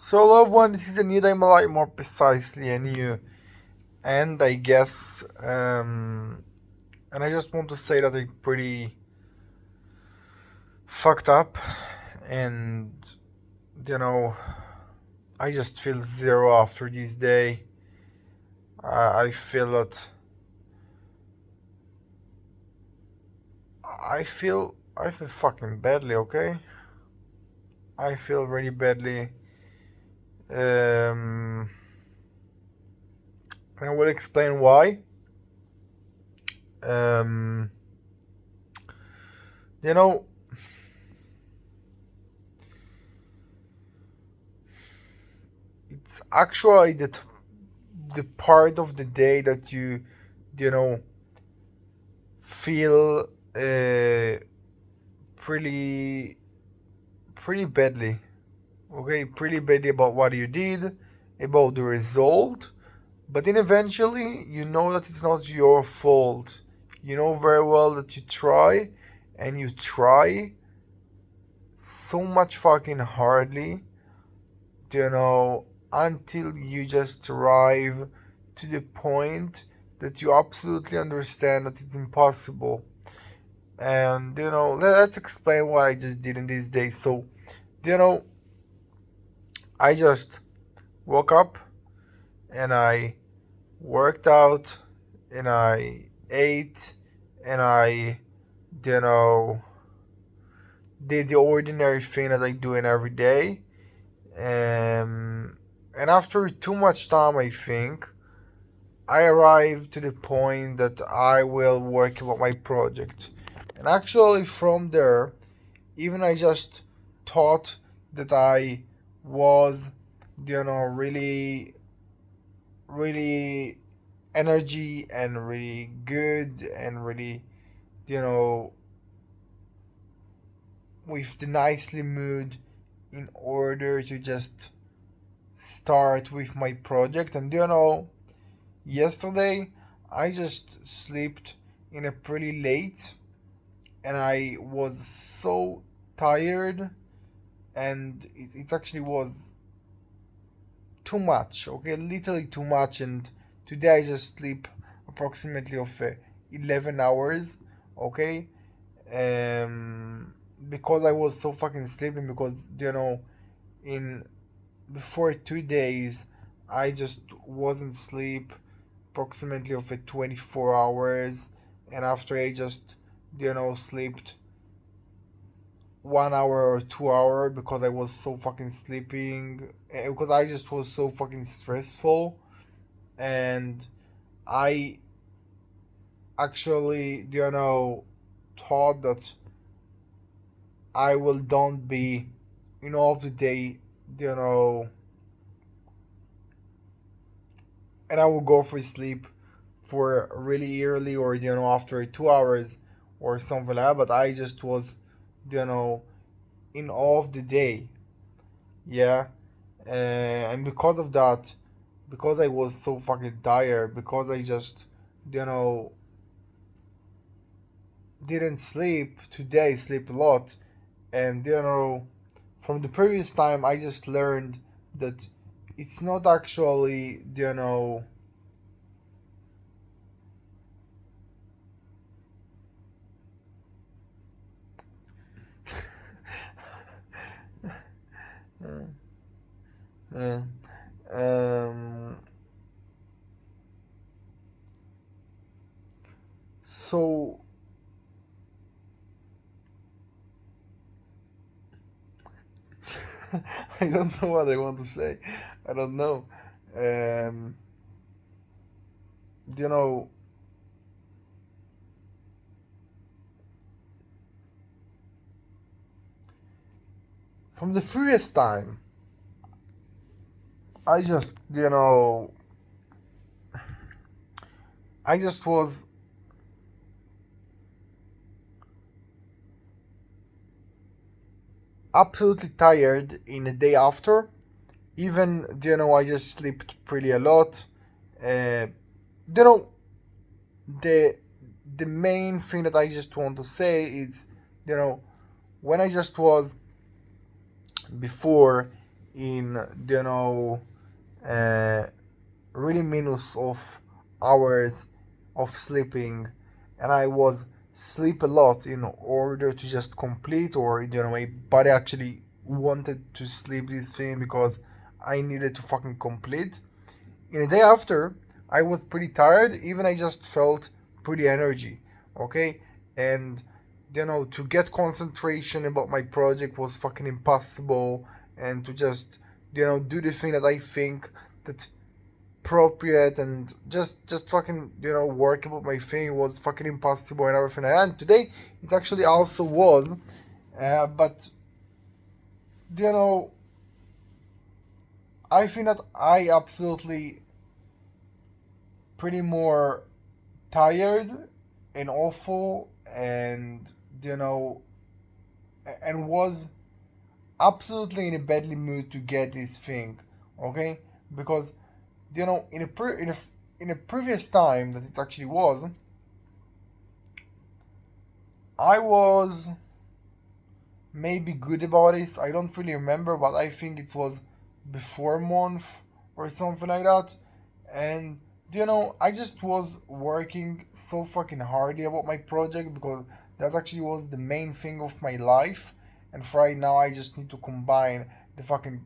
So, loved one, this is a new time a lot more precisely and new. And I guess, and I just want to say that I'm pretty fucked up, and you know, I just feel zero after this day. I feel that I feel fucking badly. Okay, I feel really badly. Um, and I will explain why. Um, you know, it's actually the part of the day that you know feel pretty pretty badly. Okay, pretty badly about what you did, about the result, but then eventually you know that it's not your fault. You know very well that you try, and you try so much fucking hardly, until you just arrive to the point that you absolutely understand that it's impossible. And let's explain what I just did in these days. So, you know, I just woke up and I worked out and I ate and I, you know, did the ordinary thing that I do in every day. And after too much time, I think I arrived to the point that I will work about my project. And actually, from there, even I just thought that I was, really, really energy and really good and really, you know, with the nicely mood in order to just start with my project. And yesterday I just slept in a pretty late and I was so tired, and it actually was too much, okay, literally too much. And today I just sleep approximately of 11 hours, okay, because I was so fucking sleeping, because in before 2 days I just wasn't sleep approximately of 24 hours, and after I just slept 1 hour or 2 hour because I was so fucking sleeping, because I just was so fucking stressful. And I actually thought that I will don't be of the day, you know and I will go for sleep for really early, or after 2 hours or something like that. But I just was you know in all of the day. Yeah. And because of that, because I was so fucking tired, because I just you know didn't sleep today, sleep a lot. And from the previous time I just learned that it's not actually uh, um so I don't know what I want to say. I don't know. um you know from the previous time I just I just was absolutely tired in the day after. Even I just slept pretty a lot. You know the the main thing that I just want to say is, when I just was before in, you know, uh, really minus of hours of sleeping, and I was sleep a lot in order to just complete, or my body actually wanted to sleep this thing because I needed to fucking complete. In the day after, I was pretty tired, even I just felt pretty energy, okay? And to get concentration about my project was fucking impossible, and to just do the thing that I think that appropriate, and just fucking work about my thing was fucking impossible and everything like that. And today it actually also was, but you know I think that I absolutely pretty more tired and awful, and you know and was absolutely in a badly mood to get this thing, okay? Because in a previous time that it actually was, I was maybe good about this. I don't really remember, but I think it was before a month or something like that. And I just was working so fucking hardly about my project because that actually was the main thing of my life. And for right now, I just need to combine the fucking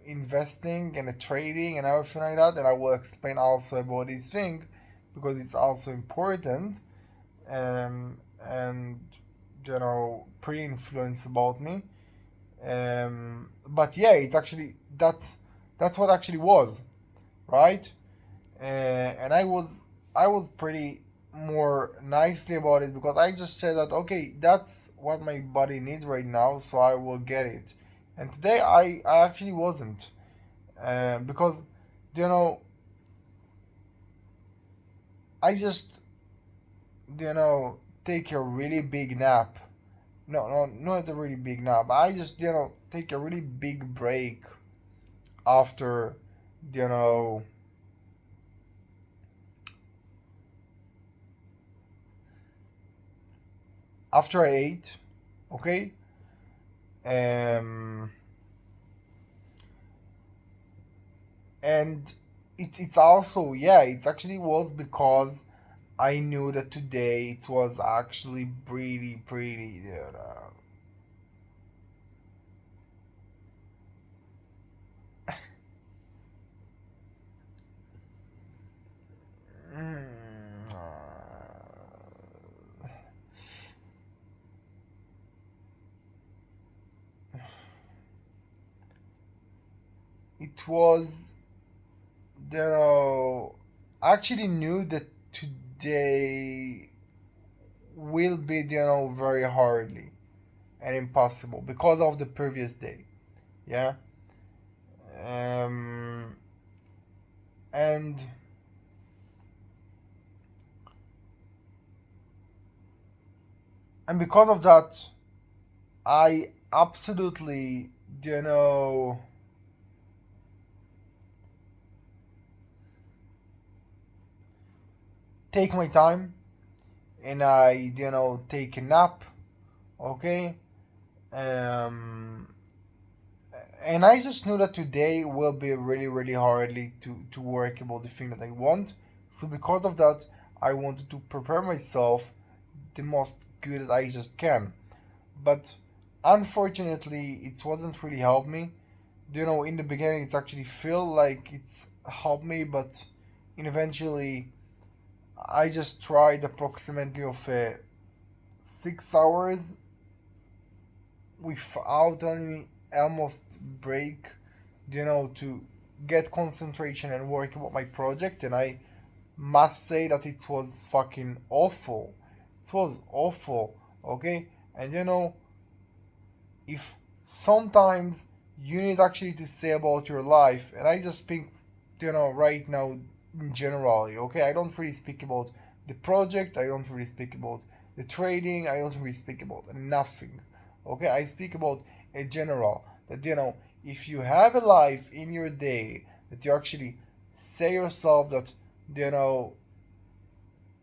investing and the trading and everything like that. And I will explain also about this thing because it's also important. And pretty influenced about me. But yeah, it's actually that's what actually was, right. And I was pretty more nicely about it because I just said that okay, that's what my body needs right now, so I will get it. And today I actually wasn't, because you know I just take a really big nap. No, no, not a really big nap. I just take a really big break after you know after I ate, okay. Um, and it's also, yeah, it's actually was because I knew that today it was actually pretty mm, it was I actually knew that today will be very hardly and impossible because of the previous day. Yeah. um and and because of that, I absolutely you know take my time, and I take a nap, okay. um and I just knew that today will be really hardly to work about the thing that I want. So because of that, I wanted to prepare myself the most good that I just can. But unfortunately, it wasn't really help me. In the beginning, it's actually feel like it's helped me, but eventually, I just tried approximately of 6 hours without any almost break, to get concentration and work about my project. And I must say that it was fucking awful. It was awful, okay? And if sometimes you need actually to say about your life, and I just speak right now in generally, okay. I don't really speak about the project, I don't really speak about the trading, I don't really speak about nothing, okay. I speak about a general that if you have a life in your day that you actually say yourself that you know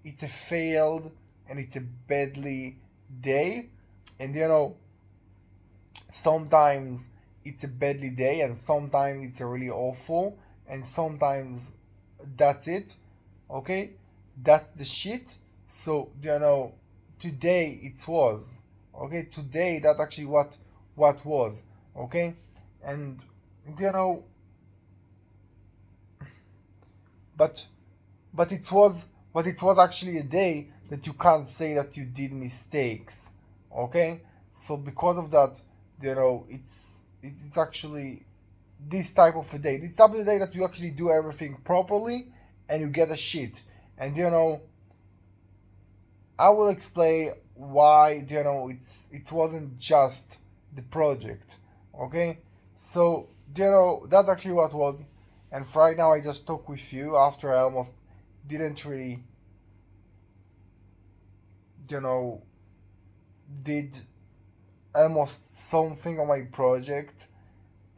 it's a failed and it's a badly day, and sometimes it's a badly day, and sometimes it's a really awful, and sometimes that's it. Okay, that's the shit. So today it was. Okay, today that's actually what was. Okay, and you know, but it was actually a day that you can't say that you did mistakes. Okay, so because of that, it's actually this type of a day. This type of a day that you actually do everything properly and you get a shit. And I will explain why it wasn't just the project. Okay, so that's actually what was. And for right now, I just talk with you after I almost didn't really you know did almost something on my project,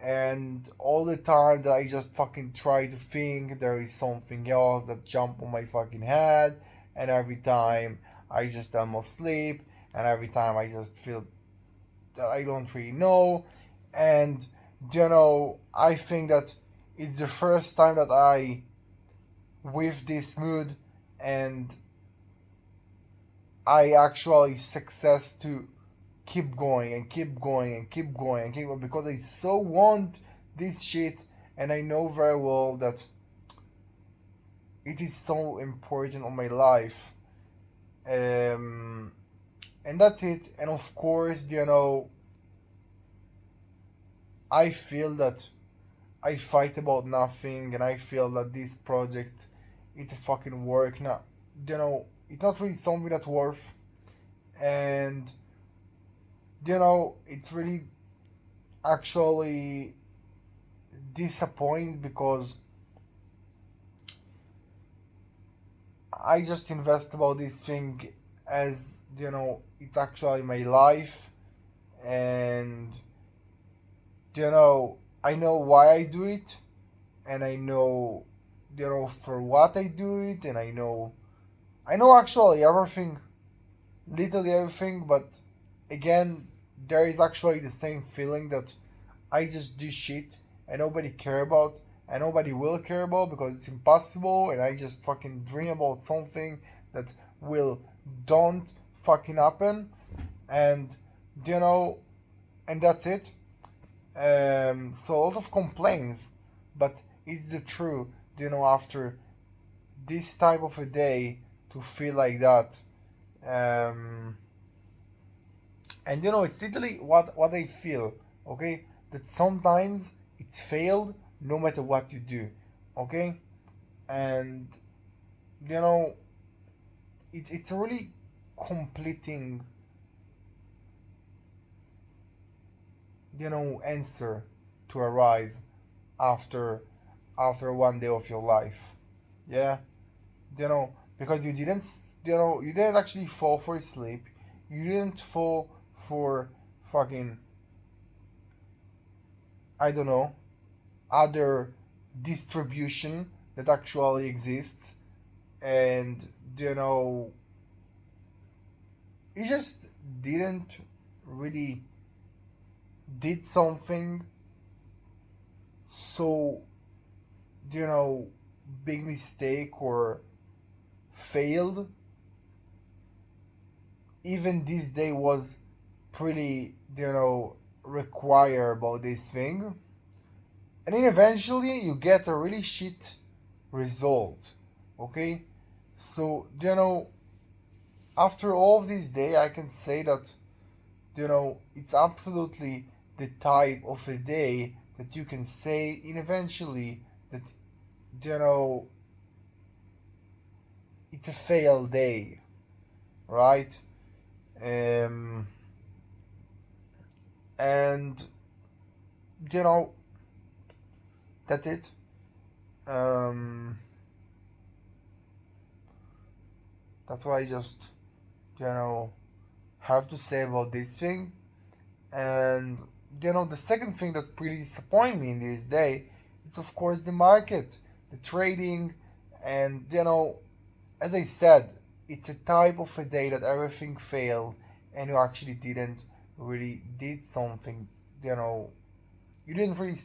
and all the time that I just fucking try to think there is something else that jump on my fucking head, and every time I just almost sleep, and every time I just feel that I don't really know, and I think that it's the first time that I with this mood, and I actually success to keep going and keep going and keep going and keep going because I so want this shit, and I know very well that it is so important on my life. Um, and that's it. And of course, I feel that I fight about nothing, and I feel that this project it's a fucking work. Not it's not really something that's worth, and it's really actually disappointed because I just invest about this thing as it's actually my life, and I know why I do it, and I know for what I do it, and I know actually everything, literally everything, but again, there is actually the same feeling that I just do shit and nobody care about and nobody will care about because it's impossible, and I just fucking dream about something that will don't fucking happen, and you know and that's it. So a lot of complaints, but it's the truth. After this type of a day to feel like that, um, and it's literally what I feel. Okay, that sometimes it's failed no matter what you do. Okay, and you know it's a really completing answer to arrive after one day of your life. Yeah, because you didn't actually fall for sleep. You didn't fall for fucking, I don't know, other distribution that actually exists, and you know you just didn't really did something so you know big mistake or failed. Even this day was pretty require about this thing, and then eventually you get a really shit result. Okay, so after all of this day I can say that it's absolutely the type of a day that you can say in eventually that you know it's a fail day, right? um and you know that's it. um that's what I just you know have to say about this thing. And the second thing that really disappointed me in this day, it's of course the market, the trading, and as I said, it's a type of a day that everything failed, and you actually didn't really did something, you know, You didn't really.